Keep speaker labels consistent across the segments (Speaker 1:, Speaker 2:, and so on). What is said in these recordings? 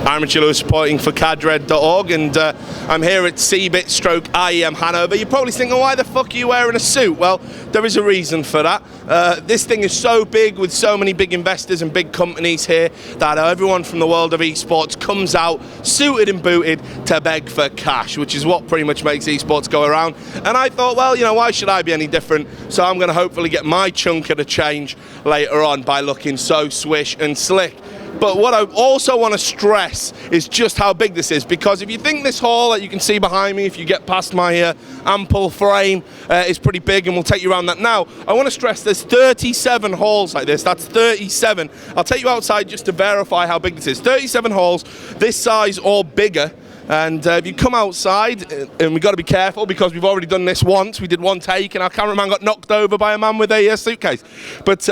Speaker 1: I'm Richard Lewis, supporting for cadred.org, and I'm here at CeBit stroke IEM Hanover. You're probably thinking, why the fuck are you wearing a suit? Well, there is a reason for that. This thing is so big, with so many big investors and big companies here, that everyone from the world of esports comes out suited and booted to beg for cash, which is what pretty much makes esports go around. And I thought, well, you know, why should I be any different? So I'm going to hopefully get my chunk of the change later on by looking so swish and slick. But what I also want to stress is just how big this is, because if you think this hall that you can see behind me, if you get past my ample frame, is pretty big, and we'll take you around that now. I want to stress there's 37 halls like this. That's 37. I'll take you outside just to verify how big this is. 37 halls, this size or bigger. And if you come outside, and we've got to be careful because we've already done this once. We did one take and our cameraman got knocked over by a man with a suitcase. But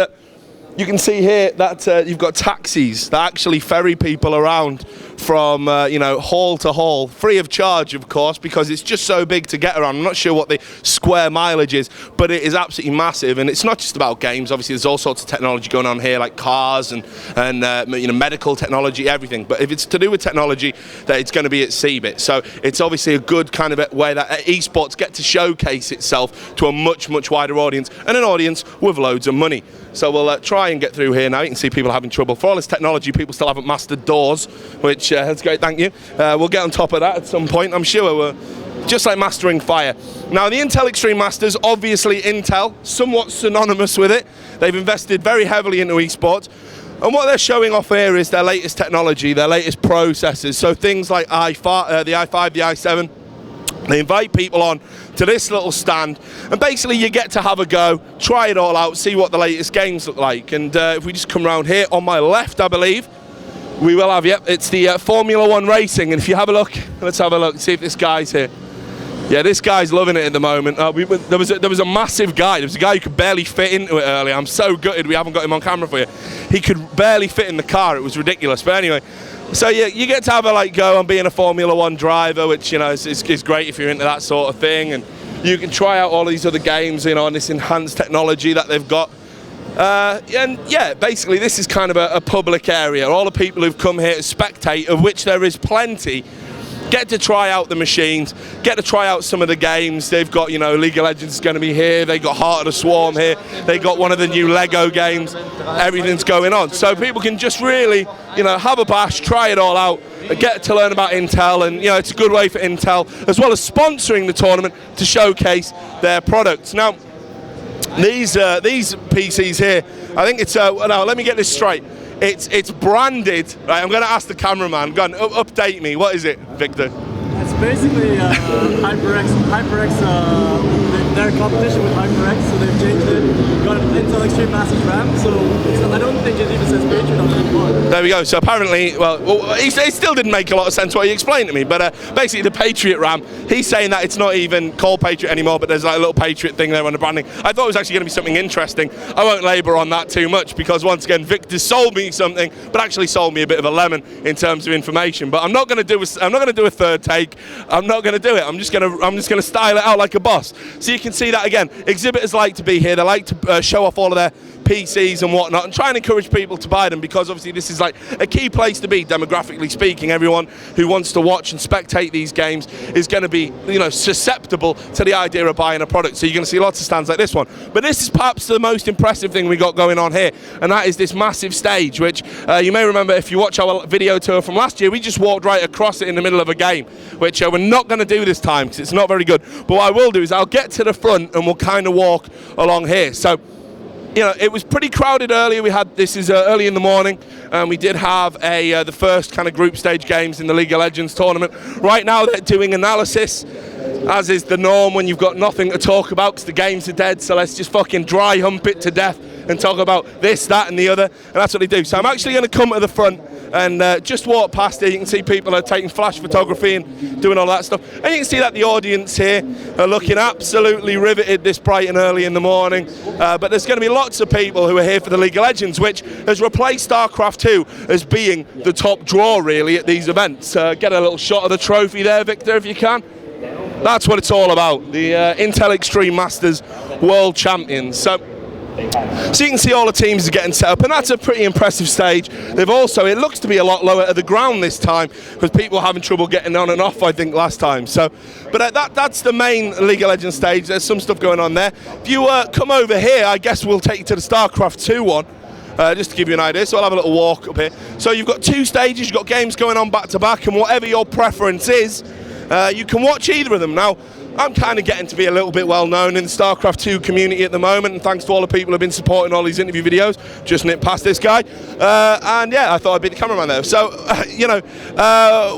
Speaker 1: you can see here that you've got taxis that actually ferry people around from you know, hall to hall, free of charge, of course, because it's just so big to get around. I'm not sure what the square mileage is, but it is absolutely massive. And it's not just about games. Obviously, there's all sorts of technology going on here, like cars and you know, medical technology, everything. But if it's to do with technology, that it's going to be at CeBit. So it's obviously a good kind of way that esports get to showcase itself to a much, much wider audience, and an audience with loads of money. So we'll try and get through here now. You can see people having trouble. For all this technology, people still haven't mastered doors, which that's great, thank you. We'll get on top of that at some point, I'm sure. We're just like mastering fire. Now, the Intel Extreme Masters, obviously Intel, somewhat synonymous with it. They've invested very heavily into esports. And what they're showing off here is their latest technology, their latest processors. So things like the i5, the i7. They invite people on to this little stand, and basically you get to have a go, try it all out, see what the latest games look like. And if we just come around here on my left, I believe, we will have, yep, it's the Formula 1 racing. And if you have a look, let's have a look, see if this guy's here. Yeah, this guy's loving it at the moment. There was a massive guy. There was a guy who could barely fit into it earlier. I'm so gutted we haven't got him on camera for you. He could barely fit in the car. It was ridiculous. But anyway, so yeah, you get to have a go on being a Formula 1 driver, which, you know, is great if you're into that sort of thing. And you can try out all these other games, you know, on this enhanced technology that they've got. And yeah, basically this is kind of a public area. All the people who've come here to spectate, of which there is plenty, get to try out the machines, get to try out some of the games. They've got, you know, League of Legends is going to be here, they got Heart of the Swarm here, they got one of the new Lego games, everything's going on. So people can just really, you know, have a bash, try it all out, get to learn about Intel, and, you know, it's a good way for Intel, as well as sponsoring the tournament, to showcase their products. Now, these PCs here, I think it's, now let me get this straight. It's branded, right? I'm going to ask the cameraman. Go on, update me. What is it, Victor?
Speaker 2: It's basically HyperX. They're in competition with HyperX, so they've changed it. Got an Intel Extreme Massive RAM, so I don't think it even says Patriot on it anymore.
Speaker 1: There we go. So apparently, well, it still didn't make a lot of sense what he explained to me, but basically the Patriot RAM, he's saying that it's not even called Patriot anymore, but there's like a little Patriot thing there on the branding. I thought it was actually going to be something interesting. I won't labour on that too much, because once again, Victor sold me something, but actually sold me a bit of a lemon in terms of information. But I'm not going to do a third take. I'm not going to do it. I'm just going to style it out like a boss. So you can see that again. Exhibitors like to be here. They like to show off all of their PCs and whatnot, and try and encourage people to buy them, because obviously this is like a key place to be, demographically speaking. Everyone who wants to watch and spectate these games is going to be, you know, susceptible to the idea of buying a product. So you're going to see lots of stands like this one. But this is perhaps the most impressive thing we got going on here, and that is this massive stage, which you may remember if you watch our video tour from last year, we just walked right across it in the middle of a game, which we're not going to do this time because it's not very good. But what I will do is I'll get to the front and we'll kind of walk along here. So, you know, it was pretty crowded earlier. This is early in the morning, and we did have the first kind of group stage games in the League of Legends tournament. Right now they're doing analysis, as is the norm when you've got nothing to talk about because the games are dead. So let's just fucking dry hump it to death and talk about this, that and the other, and that's what they do. So I'm actually going to come to the front and just walk past here. You can see people are taking flash photography and doing all that stuff, and you can see that the audience here are looking absolutely riveted this bright and early in the morning. But there's going to be lots of people who are here for the League of Legends, which has replaced StarCraft 2 as being the top draw really at these events. Get a little shot of the trophy there, Victor, if you can. That's what it's all about, the Intel Extreme Masters World Champions. So So you can see all the teams are getting set up, and that's a pretty impressive stage. They've also, it looks to be a lot lower at the ground this time, because people were having trouble getting on and off, I think, last time. So, but that's the main League of Legends stage. There's some stuff going on there. If you come over here, I guess we'll take you to the StarCraft 2 one. Just to give you an idea, so I'll have a little walk up here. So you've got 2 stages, you've got games going on back to back, and whatever your preference is, you can watch either of them. Now, I'm kind of getting to be a little bit well known in the StarCraft 2 community at the moment, and thanks to all the people who've been supporting all these interview videos. Just nipped past this guy, and yeah, I thought I'd be the cameraman there. So, you know,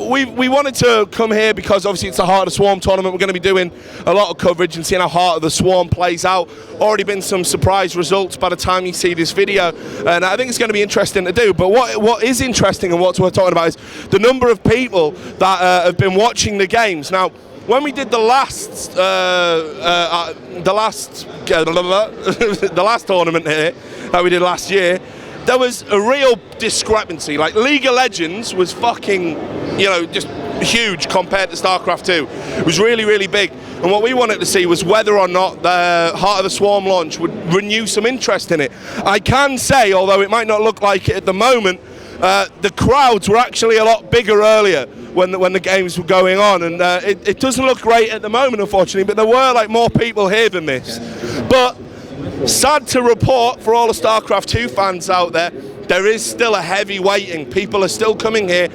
Speaker 1: we wanted to come here because obviously it's the Heart of the Swarm tournament. We're going to be doing a lot of coverage and seeing how Heart of the Swarm plays out. Already been some surprise results by the time you see this video, and I think it's going to be interesting to do. But what is interesting and what we're talking about is the number of people that have been watching the games. Now, when we did the last tournament here that we did last year, there was a real discrepancy. Like, League of Legends was fucking, you know, just huge compared to StarCraft 2. It was really, really big. And what we wanted to see was whether or not the Heart of the Swarm launch would renew some interest in it. I can say, although it might not look like it at the moment, the crowds were actually a lot bigger earlier when the games were going on, and it doesn't look great at the moment, unfortunately, but there were like more people here than this. But sad to report for all the StarCraft 2 fans out there, there is still a heavy waiting. People are still coming here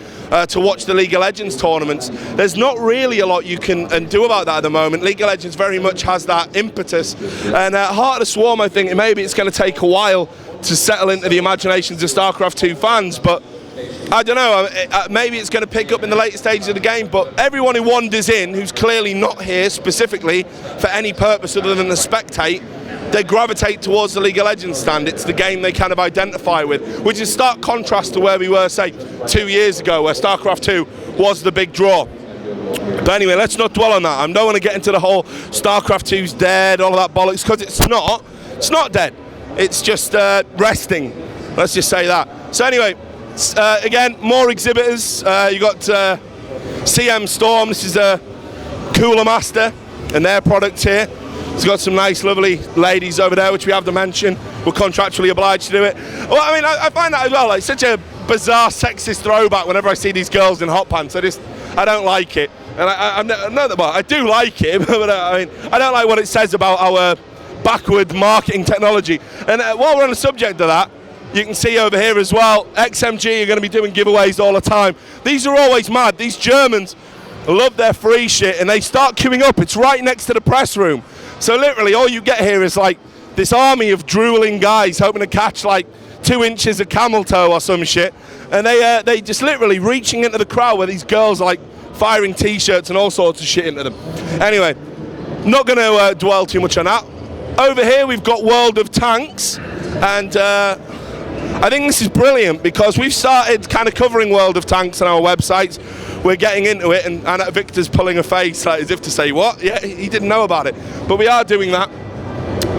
Speaker 1: to watch the League of Legends tournaments. There's not really a lot you can do about that at the moment. League of Legends very much has that impetus, and Heart of the Swarm, I think maybe it's going to take a while to settle into the imaginations of StarCraft 2 fans, but I don't know, maybe it's going to pick up in the later stages of the game. But everyone who wanders in, who's clearly not here specifically for any purpose other than to spectate, they gravitate towards the League of Legends stand. It's the game they kind of identify with, which is stark contrast to where we were, say, 2 years ago, where StarCraft 2 was the big draw. But anyway, let's not dwell on that. I don't want to get into the whole StarCraft 2's dead, all of that bollocks, because it's not. It's not dead. It's just resting. Let's just say that. So anyway, again, more exhibitors. You got CM Storm. This is a Cooler Master and their product here. It's got some nice, lovely ladies over there, which we have to mention. We're contractually obliged to do it. Well, I mean, I find that as well, like, such a bizarre, sexist throwback whenever I see these girls in hot pants. I don't like it. And I do like it, but I mean, I don't like what it says about our backward marketing technology. And while we're on the subject of that, you can see over here as well, XMG are going to be doing giveaways all the time. These are always mad. These Germans love their free shit, and they start queuing up. It's right next to the press room. So literally all you get here is like this army of drooling guys hoping to catch like 2 inches of camel toe or some shit. And they just literally reaching into the crowd where these girls are like firing t-shirts and all sorts of shit into them. Anyway, not going to dwell too much on that. Over here we've got World of Tanks, and I think this is brilliant because we've started kind of covering World of Tanks on our websites. We're getting into it, and Victor's pulling a face like, as if to say, what? Yeah, he didn't know about it. But we are doing that.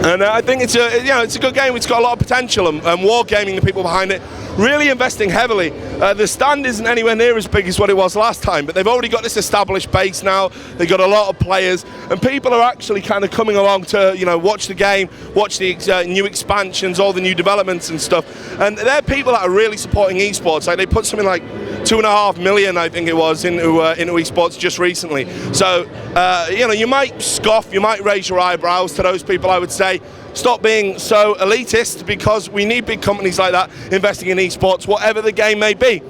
Speaker 1: And I think it's a good game. It's got a lot of potential, and Wargaming, the people behind it, really investing heavily. The stand isn't anywhere near as big as what it was last time, but they've already got this established base now. They've got a lot of players, and people are actually kind of coming along to, you know, watch the game, watch the new expansions, all the new developments and stuff. And they're people that are really supporting esports. Like, they put something like 2.5 million, I think it was, into esports just recently. So, you know, you might scoff, you might raise your eyebrows to those people. I would say, stop being so elitist, because we need big companies like that investing in esports, whatever the game may be.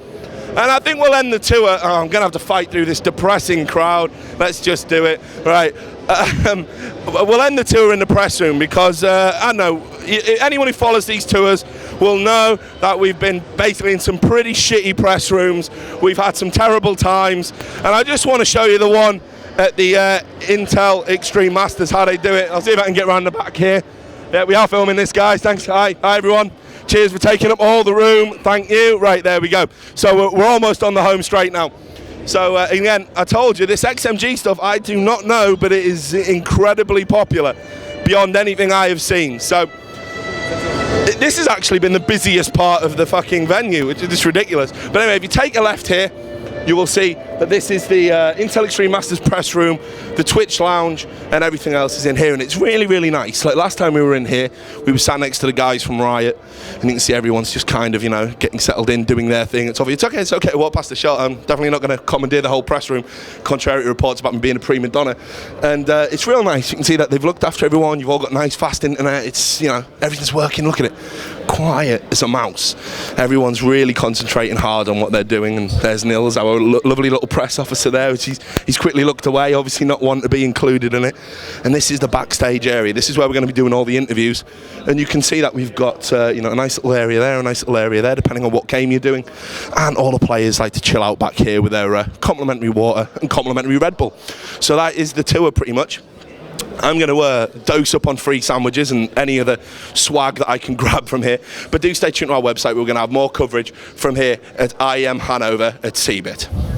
Speaker 1: And I think we'll end the tour. Oh, I'm going to have to fight through this depressing crowd. Let's just do it. Right. We'll end the tour in the press room because, I know, anyone who follows these tours will know that we've been basically in some pretty shitty press rooms. We've had some terrible times. And I just want to show you the one at the Intel Extreme Masters, how they do it. I'll see if I can get around the back here. Yeah, we are filming this, guys. Thanks. Hi everyone. Cheers for taking up all the room. Thank you. Right, there we go. So we're almost on the home straight now. So again, I told you, this XMG stuff, I do not know, but it is incredibly popular beyond anything I have seen. So this has actually been the busiest part of the fucking venue, which is just ridiculous. But anyway, if you take a left here, you will see that this is the Intel Extreme Masters press room, the Twitch lounge, and everything else is in here, and it's really, really nice. Like last time we were in here, we were sat next to the guys from Riot, and you can see everyone's just kind of, you know, getting settled in, doing their thing. It's okay to walk past the shot. I'm definitely not going to commandeer the whole press room, contrary to reports about me being a prima donna. And it's real nice. You can see that they've looked after everyone. You've all got nice, fast internet. It's, you know, everything's working. Look at it. Quiet as a mouse. Everyone's really concentrating hard on what they're doing, and there's Nils, our lovely little press officer there, which he's quickly looked away, obviously not wanting to be included in it. And this is the backstage area. This is where we're going to be doing all the interviews, and you can see that we've got you know, a nice little area there, a nice little area there, depending on what game you're doing. And all the players like to chill out back here with their complimentary water and complimentary Red Bull. So that is the tour pretty much. I'm going to dose up on free sandwiches and any other swag that I can grab from here. But do stay tuned to our website. We're going to have more coverage from here at IEM Hanover at CeBit.